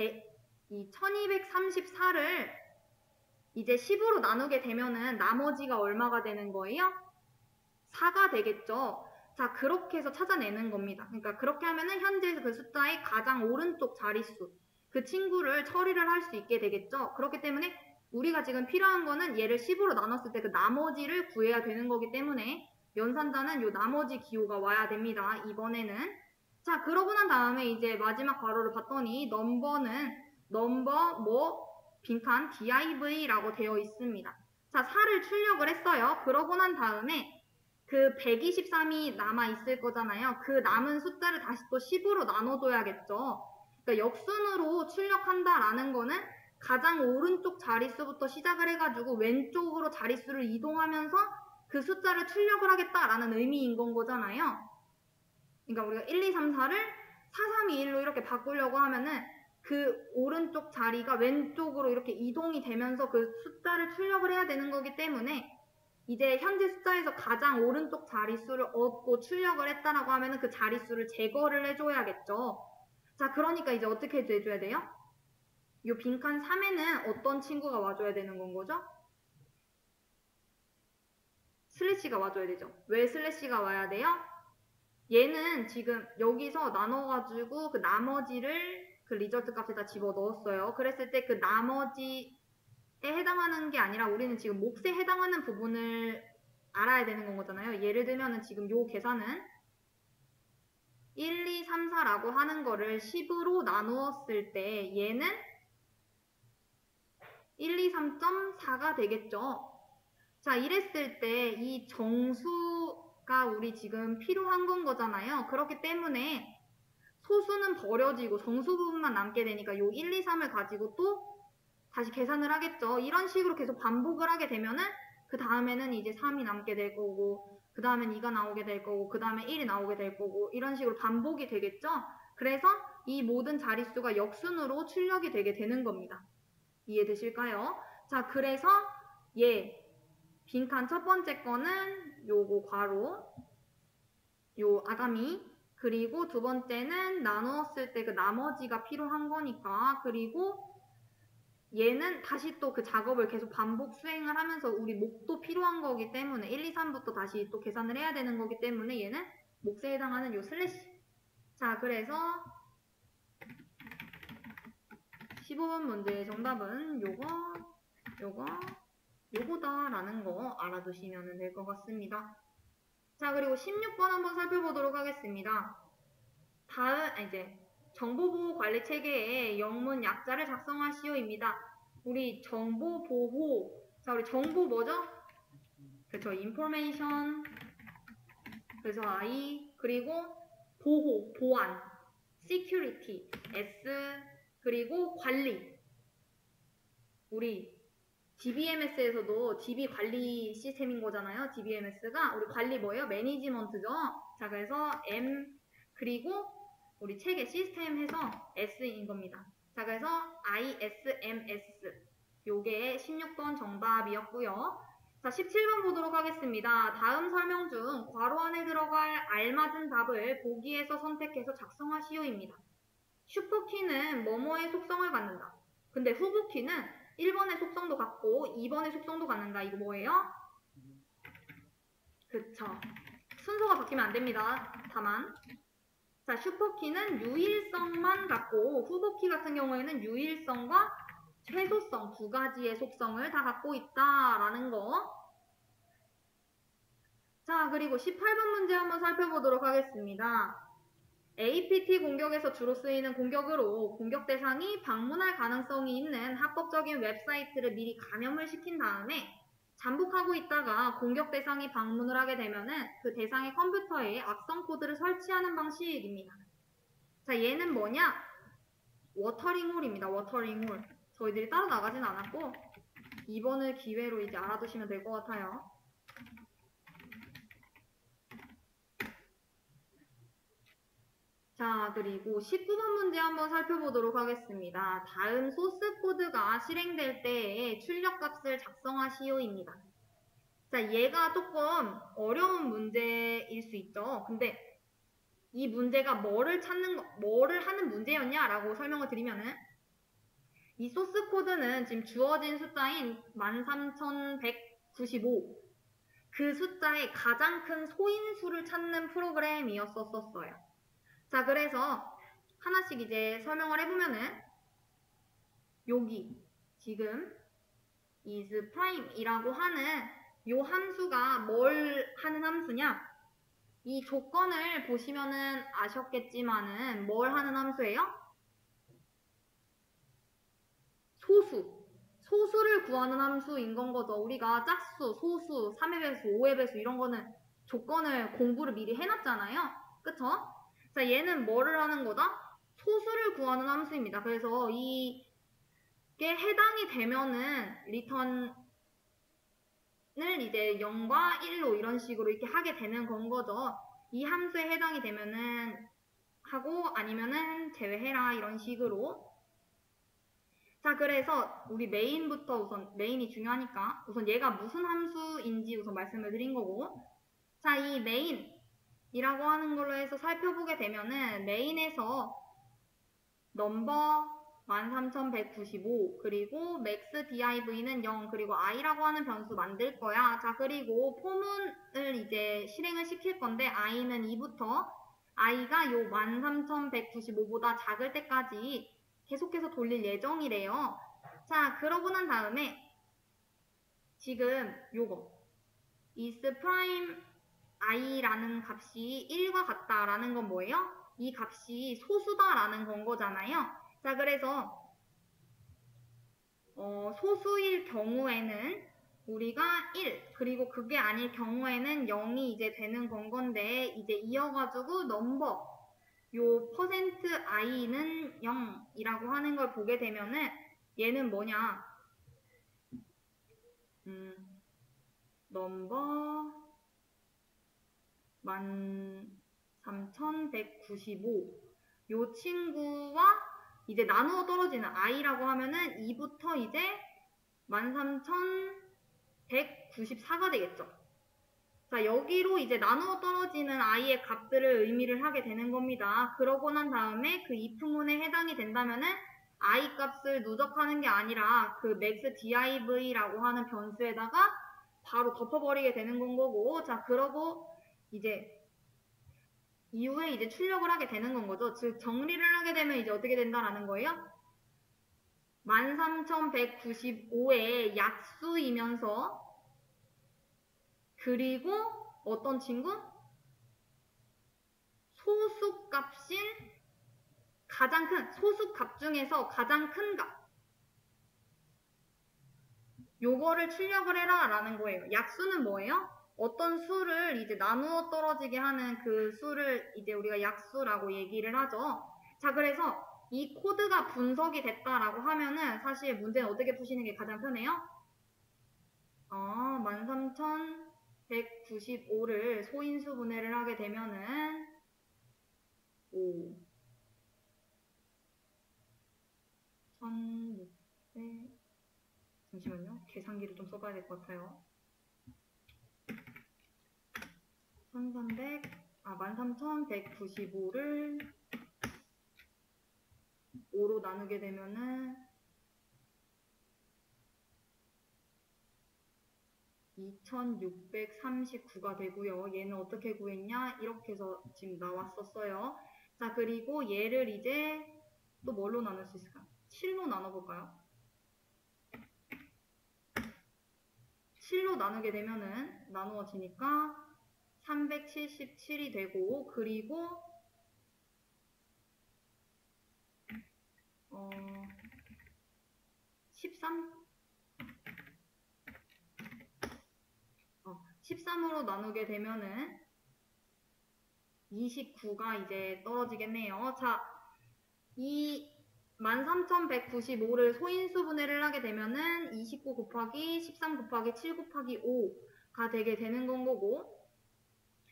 1234를 이제 10으로 나누게 되면은 나머지가 얼마가 되는 거예요? 4가 되겠죠. 자, 그렇게 해서 찾아내는 겁니다. 그러니까 그렇게 하면은 현재 그 숫자의 가장 오른쪽 자릿수, 그 친구를 처리를 할 수 있게 되겠죠. 그렇기 때문에 우리가 지금 필요한 거는 얘를 10으로 나눴을 때 그 나머지를 구해야 되는 거기 때문에 연산자는 요 나머지 기호가 와야 됩니다. 이번에는. 자, 그러고 난 다음에 이제 마지막 괄호를 봤더니 넘버는 넘버 뭐 빈칸 div라고 되어 있습니다. 자, 4를 출력을 했어요. 그러고 난 다음에 그 123이 남아 있을 거잖아요. 그 남은 숫자를 다시 또 10으로 나눠줘야겠죠. 그러니까 역순으로 출력한다라는 거는 가장 오른쪽 자릿수부터 시작을 해가지고 왼쪽으로 자릿수를 이동하면서 그 숫자를 출력을 하겠다라는 의미인 건 거잖아요. 그러니까 우리가 1, 2, 3, 4를 4, 3, 2, 1로 이렇게 바꾸려고 하면은 그 오른쪽 자리가 왼쪽으로 이렇게 이동이 되면서 그 숫자를 출력을 해야 되는 거기 때문에 이제 현재 숫자에서 가장 오른쪽 자릿수를 얻고 출력을 했다라고 하면은 그 자릿수를 제거를 해줘야겠죠. 자, 그러니까 이제 어떻게 해줘야 돼요? 이 빈칸 3에는 어떤 친구가 와줘야 되는 건 거죠? 슬래시가 와줘야 되죠. 왜 슬래시가 와야 돼요? 얘는 지금 여기서 나눠가지고 그 나머지를 그 리절트 값에다 집어 넣었어요. 그랬을 때 그 나머지에 해당하는 게 아니라 우리는 지금 몫에 해당하는 부분을 알아야 되는 건 거잖아요. 예를 들면은 지금 요 계산은 1, 2, 3, 4라고 하는 거를 10으로 나누었을 때 얘는 1, 2, 3.4가 되겠죠. 자, 이랬을 때 이 정수가 우리 지금 필요한 건 거잖아요. 그렇기 때문에 소수는 버려지고 정수 부분만 남게 되니까 요 1, 2, 3을 가지고 또 다시 계산을 하겠죠. 이런 식으로 계속 반복을 하게 되면은 그 다음에는 이제 3이 남게 될 거고 그 다음엔 2가 나오게 될 거고 그 다음에 1이 나오게 될 거고 이런 식으로 반복이 되겠죠. 그래서 이 모든 자릿수가 역순으로 출력이 되게 되는 겁니다. 이해되실까요? 자, 그래서 얘 빈칸 첫 번째 거는 요거 괄호 요 아가미 그리고 두 번째는 나누었을 때 그 나머지가 필요한 거니까 그리고 얘는 다시 또 그 작업을 계속 반복 수행을 하면서 우리 몫도 필요한 거기 때문에 1, 2, 3부터 다시 또 계산을 해야 되는 거기 때문에 얘는 몫에 해당하는 요 슬래시. 자, 그래서 15번 문제의 정답은 요거다라는 거 알아두시면 될 것 같습니다. 자, 그리고 16번 한번 살펴보도록 하겠습니다. 이제 정보보호관리 체계의 영문 약자를 작성하시오입니다. 우리 정보보호, 자, 우리 정보 뭐죠? 그렇죠. information, 그래서 I, 그리고 보호, 보안, security, S, 그리고 관리. 우리 DBMS에서도 DB 관리 시스템인 거잖아요. DBMS가 우리 관리 뭐예요? 매니지먼트죠. 자, 그래서 M, 그리고 우리 체계 시스템 해서 S인 겁니다. 자, 그래서 ISMS 요게 16번 정답이었고요. 자, 17번 보도록 하겠습니다. 다음 설명 중 괄호 안에 들어갈 알맞은 답을 보기에서 선택해서 작성하시오입니다. 슈퍼키는 뭐뭐의 속성을 갖는다. 근데 후보키는 1번의 속성도 갖고 2번의 속성도 갖는다. 이거 뭐예요? 그쵸. 순서가 바뀌면 안 됩니다. 다만 자, 슈퍼키는 유일성만 갖고 후보키 같은 경우에는 유일성과 최소성 두 가지의 속성을 다 갖고 있다라는 거. 자, 그리고 18번 문제 한번 살펴보도록 하겠습니다. APT 공격에서 주로 쓰이는 공격으로 공격 대상이 방문할 가능성이 있는 합법적인 웹사이트를 미리 감염을 시킨 다음에 잠복하고 있다가 공격 대상이 방문을 하게 되면은 그 대상의 컴퓨터에 악성 코드를 설치하는 방식입니다. 자, 얘는 뭐냐? 워터링홀입니다. 워터링홀. 저희들이 따로 나가진 않았고 2번을 기회로 이제 알아두시면 될 것 같아요. 자, 그리고 19번 문제 한번 살펴보도록 하겠습니다. 다음 소스 코드가 실행될 때에 출력값을 작성하시오입니다. 자, 얘가 조금 어려운 문제일 수 있죠. 근데 이 문제가 뭐를 하는 문제였냐라고 설명을 드리면은 이 소스 코드는 지금 주어진 숫자인 13195 그 숫자의 가장 큰 소인수를 찾는 프로그램이었었어요. 자, 그래서 하나씩 이제 설명을 해보면은 여기 지금 is prime이라고 하는 요 함수가 뭘 하는 함수냐? 이 조건을 보시면은 아셨겠지만은 뭘 하는 함수예요? 소수를 구하는 함수인 건 거죠. 우리가 짝수, 소수, 3의 배수, 5의 배수 이런 거는 조건을 공부를 미리 해놨잖아요. 그쵸? 자, 얘는 뭐를 하는 거다? 소수를 구하는 함수입니다. 그래서 이게 해당이 되면은 리턴을 이제 0과 1로 이런 식으로 이렇게 하게 되는 건 거죠. 이 함수에 해당이 되면은 하고 아니면은 제외해라 이런 식으로. 자, 그래서 우리 메인부터 우선 메인이 중요하니까 우선 얘가 무슨 함수인지 우선 말씀을 드린 거고, 자, 이 메인이라고 하는 걸로 해서 살펴보게 되면은 메인에서 넘버 13195 그리고 max div는 0 그리고 i라고 하는 변수 만들 거야. 자, 그리고 포문을 이제 실행을 시킬 건데 i는 2부터 i가 요 13195보다 작을 때까지 계속해서 돌릴 예정이래요. 자, 그러고 난 다음에 지금 요거 is prime i라는 값이 1과 같다라는 건 뭐예요? 이 값이 소수다라는 건 거잖아요. 자, 그래서 소수일 경우에는 우리가 1 그리고 그게 아닐 경우에는 0이 이제 되는 건 건데 이제 이어가지고 넘버 요 %i는 0이라고 하는 걸 보게 되면은 얘는 뭐냐 넘버 13195 요 친구와 이제 나누어 떨어지는 i라고 하면은 2부터 이제 13194가 되겠죠. 자, 여기로 이제 나누어 떨어지는 i의 값들을 의미를 하게 되는 겁니다. 그러고 난 다음에 그 if문에 해당이 된다면은 i 값을 누적하는 게 아니라 그 max div라고 하는 변수에다가 바로 덮어버리게 되는 건 거고, 자, 그러고 이제 이후에 이제 출력을 하게 되는 건 거죠. 즉, 정리를 하게 되면 이제 어떻게 된다라는 거예요? 13195의 약수이면서 그리고 어떤 친구? 소수값인 가장 큰 소수값 중에서 가장 큰 값. 요거를 출력을 해라 라는 거예요. 약수는 뭐예요? 어떤 수를 이제 나누어 떨어지게 하는 그 수를 이제 우리가 약수라고 얘기를 하죠. 자, 그래서 이 코드가 분석이 됐다라고 하면은 사실 문제는 어떻게 푸시는 게 가장 편해요? 13195를 소인수 분해를 하게 되면은 5 1600 잠시만요. 계산기를 좀 써봐야 될 것 같아요. 13195를 5로 나누게 되면은 2639가 되고요. 얘는 어떻게 구했냐? 이렇게 해서 지금 나왔었어요. 자, 그리고 얘를 이제 또 뭘로 나눌 수 있을까? 7로 나눠볼까요? 7로 나누게 되면은 나누어지니까 377이 되고, 그리고 13으로 나누게 되면은 29가 이제 떨어지겠네요. 자, 이 13,195를 소인수 분해를 하게 되면은 29 곱하기 13 곱하기 7 곱하기 5가 되게 되는 건 거고.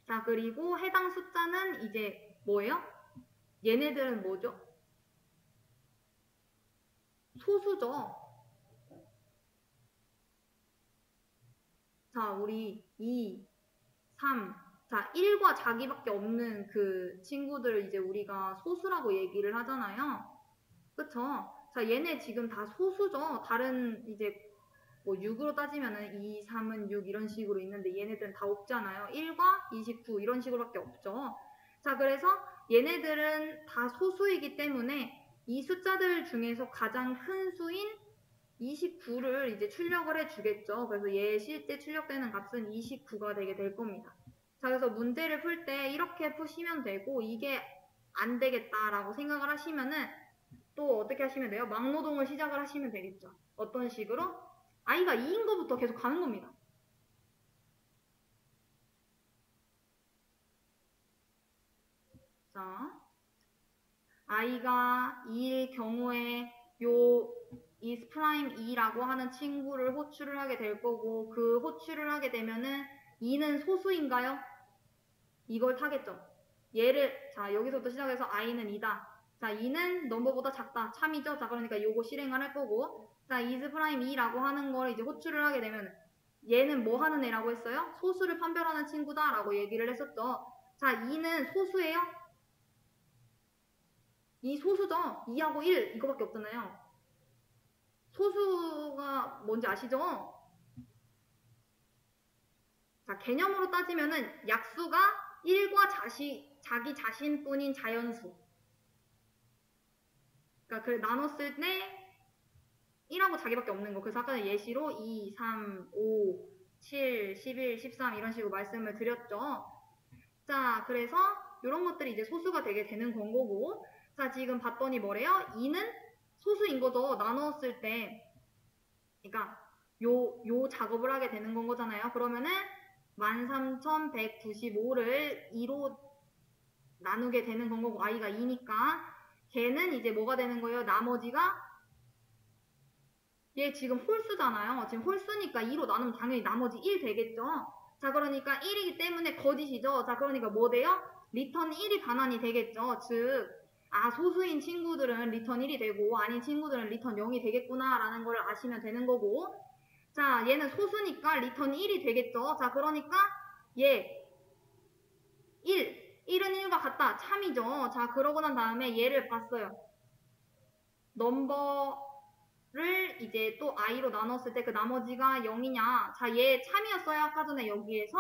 자, 그리고 해당 숫자는 이제 뭐예요? 얘네들은 뭐죠? 소수죠. 자, 우리 2, 3, 자, 1과 자기밖에 없는 그 친구들을 이제 우리가 소수라고 얘기를 하잖아요. 그쵸? 자, 얘네 지금 다 소수죠. 다른 이제 뭐 6으로 따지면은 2, 3은 6 이런 식으로 있는데 얘네들은 다 없잖아요. 1과 29 이런 식으로밖에 없죠. 자, 그래서 얘네들은 다 소수이기 때문에 이 숫자들 중에서 가장 큰 수인 29를 이제 출력을 해주겠죠. 그래서 얘 실제 출력되는 값은 29가 되게 될 겁니다. 자, 그래서 문제를 풀 때 이렇게 푸시면 되고, 이게 안 되겠다라고 생각을 하시면은 또 어떻게 하시면 돼요? 막노동을 시작을 하시면 되겠죠. 어떤 식으로? i가 2인 거부터 계속 가는 겁니다. 자, i가 2일 경우에 요 is'2라고 하는 친구를 호출을 하게 될 거고, 그 호출을 하게 되면은 2는 소수인가요? 이걸 타겠죠. 얘를, 자, 여기서부터 시작해서 i는 2다. 자, 2는 넘버보다 작다. 참이죠. 자, 그러니까 요거 실행을 할 거고, 자, is'2라고 하는 걸 이제 호출을 하게 되면 얘는 뭐 하는 애라고 했어요? 소수를 판별하는 친구다 라고 얘기를 했었죠. 자, 2는 소수예요? 이 소수죠. 2하고 1 이거밖에 없잖아요. 소수가 뭔지 아시죠? 자, 개념으로 따지면은 약수가 1과 자기 자신뿐인 자연수. 그러니까 그 나눴을 때 1하고 자기밖에 없는 거. 그래서 아까 예시로 2, 3, 5, 7, 11, 13 이런 식으로 말씀을 드렸죠. 자, 그래서 이런 것들이 이제 소수가 되게 되는 건 거고. 자, 지금 봤더니 뭐래요? 2는 소수인 거죠. 나누었을 때. 그러니까 요 작업을 하게 되는 건 거잖아요. 그러면은 13,195를 2로 나누게 되는 건 거고, i가 2니까 걔는 이제 뭐가 되는 거예요? 나머지가 얘 지금 홀수잖아요. 지금 홀수니까 2로 나누면 당연히 나머지 1 되겠죠. 자, 그러니까 1이기 때문에 거짓이죠. 자, 그러니까 뭐 돼요? 리턴 1이 반환이 되겠죠. 즉, 소수인 친구들은 리턴 1이 되고 아닌 친구들은 리턴 0이 되겠구나 라는 걸 아시면 되는 거고. 자, 얘는 소수니까 리턴 1이 되겠죠. 자, 그러니까 얘 1, 1은 1과 같다. 참이죠. 자, 그러고 난 다음에 얘를 봤어요. 넘버를 이제 또 i로 나눴을 때 그 나머지가 0이냐. 자, 얘 참이었어요. 아까 전에 여기에서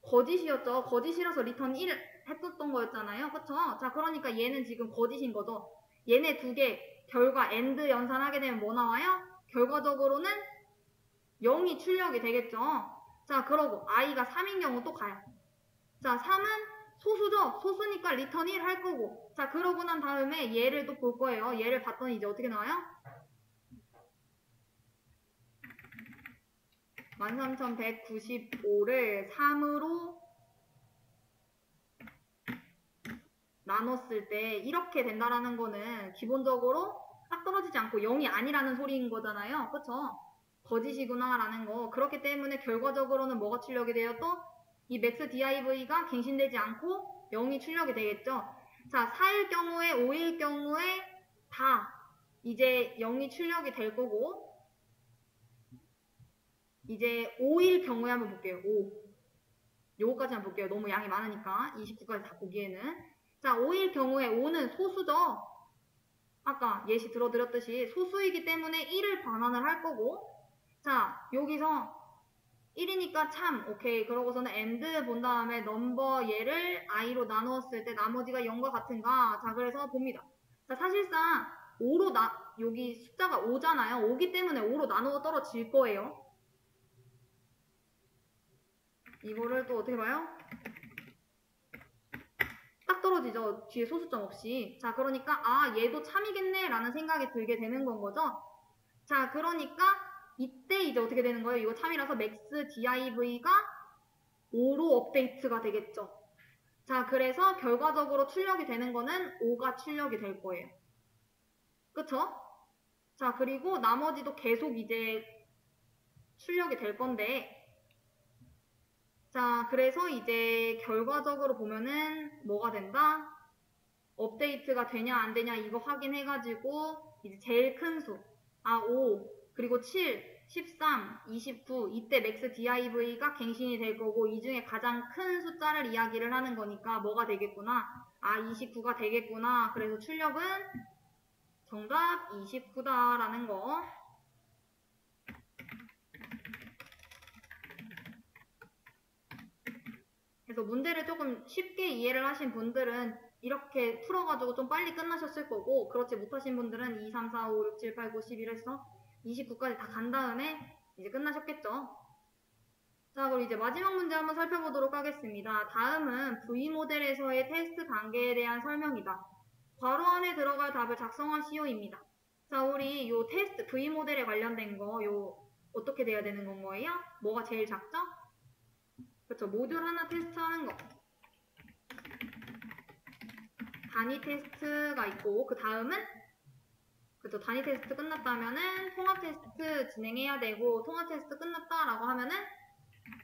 거짓이었죠. 거짓이라서 리턴 1 했었던 거였잖아요. 그쵸? 자, 그러니까 얘는 지금 거짓인 거죠. 얘네 두 개 결과 AND 연산하게 되면 뭐 나와요? 결과적으로는 0이 출력이 되겠죠. 자, 그러고 i가 3인 경우 또 가요. 자, 3은 소수죠. 소수니까 리턴 1 할 거고. 자, 그러고 난 다음에 얘를 또 볼 거예요. 얘를 봤더니 이제 어떻게 나와요? 13,195를 3으로 나눴을 때 이렇게 된다라는 거는 기본적으로 딱 떨어지지 않고 0이 아니라는 소리인 거잖아요. 그쵸? 거짓이구나 라는 거. 그렇기 때문에 결과적으로는 뭐가 출력이 돼요? 또 이 맥스 div가 갱신되지 않고 0이 출력이 되겠죠. 자, 4일 경우에 5일 경우에 다 이제 0이 출력이 될 거고, 이제 5일 경우에 한번 볼게요. 5. 요거까지 한번 볼게요. 너무 양이 많으니까 29까지 다 보기에는. 자, 5일 경우에 5는 소수죠. 아까 예시 들어드렸듯이 소수이기 때문에 1을 반환을 할 거고, 자, 여기서 1이니까 참, 오케이. 그러고서는 AND 본 다음에 넘버 얘를 i로 나누었을 때 나머지가 0과 같은가. 자, 그래서 봅니다. 자, 사실상 5로 여기 숫자가 5잖아요. 5기 때문에 5로 나누어 떨어질 거예요. 이거를 또 어떻게 봐요? 딱 떨어지죠. 뒤에 소수점 없이. 자, 그러니까 얘도 참이겠네 라는 생각이 들게 되는 건 거죠. 자, 그러니까 이때 이제 어떻게 되는 거예요? 이거 참이라서 맥스 div가 5로 업데이트가 되겠죠. 자, 그래서 결과적으로 출력이 되는 거는 5가 출력이 될 거예요. 그쵸? 자, 그리고 나머지도 계속 이제 출력이 될 건데, 자, 그래서 이제 결과적으로 보면은 뭐가 된다? 업데이트가 되냐 안 되냐 이거 확인해가지고 이제 제일 큰 수, 5, 그리고 7, 13, 29 이때 맥스 div가 갱신이 될 거고 이 중에 가장 큰 숫자를 이야기를 하는 거니까 뭐가 되겠구나? 29가 되겠구나. 그래서 출력은 정답 29다라는 거. 그래서 문제를 조금 쉽게 이해를 하신 분들은 이렇게 풀어가지고 좀 빨리 끝나셨을 거고, 그렇지 못하신 분들은 2, 3, 4, 5, 6, 7, 8, 9, 11 해서 29까지 다 간 다음에 이제 끝나셨겠죠. 자, 그럼 이제 마지막 문제 한번 살펴보도록 하겠습니다. 다음은 V모델에서의 테스트 단계에 대한 설명이다. 괄호 안에 들어갈 답을 작성하시오입니다. 자, 우리 요 테스트 V모델에 관련된 거, 어떻게 돼야 되는 건 거예요? 뭐가 제일 작죠? 그렇죠. 모듈 하나 테스트하는 거. 단위 테스트가 있고 그 다음은 그쵸, 단위 테스트 끝났다면은 통합 테스트 진행해야 되고 통합 테스트 끝났다라고 하면은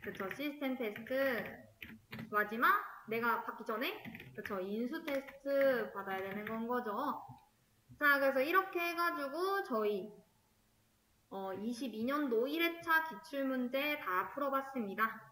그쵸, 시스템 테스트 마지막 내가 받기 전에 그쵸, 인수 테스트 받아야 되는 건 거죠. 자, 그래서 이렇게 해가지고 저희 22년도 1회차 기출문제 다 풀어봤습니다.